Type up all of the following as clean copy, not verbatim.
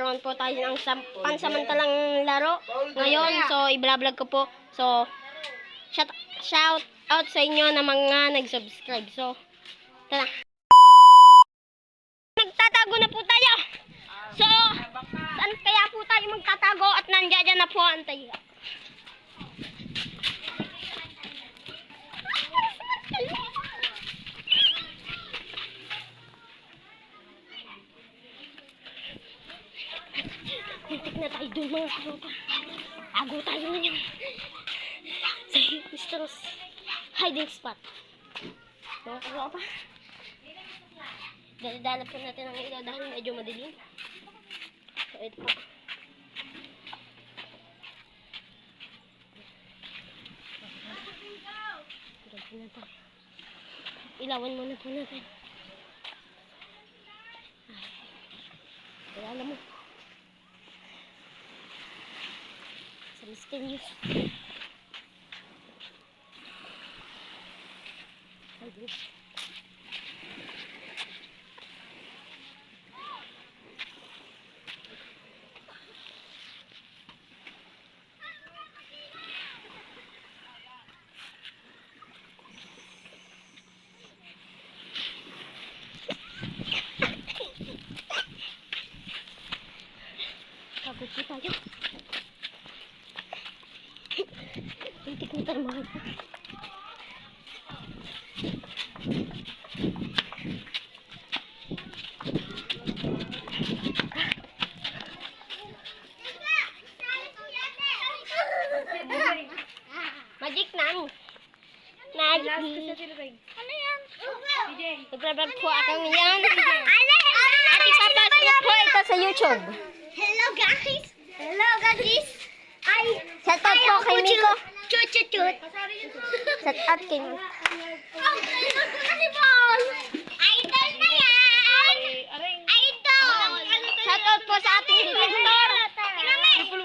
Meron po tayo ng pansamantalang laro ngayon. So, i-vlog ko po. So, shout out sa inyo na mga nag-subscribe. So, tara. Nagtatago na po tayo. So, saan kaya po tayo magtatago at nandiyan na po ang tayo. Hintik na tayo dun mga karopa. Tago tayo ngayon sa Mr. hiding spot. Mga karopa. Dala po natin ang ilaw dahil medyo madilim. So ito po. Ilawan muna po natin. Kaya alam mo. Sa mysterious. Pagod po tayo. Hintik na tayo mga ito. Magic nang. Magic. Ano yan? Nag-vlog po ako ngayon. At ipapasunod po ito sa YouTube. Hello guys! Hello guys! Shout out po kay Miko. Chut chut chut! Shout out kay Miko. Idol na yan! Idol! Shout out po sa ating director. Idol! Idol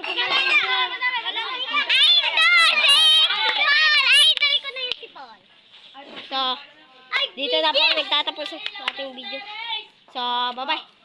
ko na yung si Paul. So, dito na po nagtatapos ang ating video. So, bye-bye.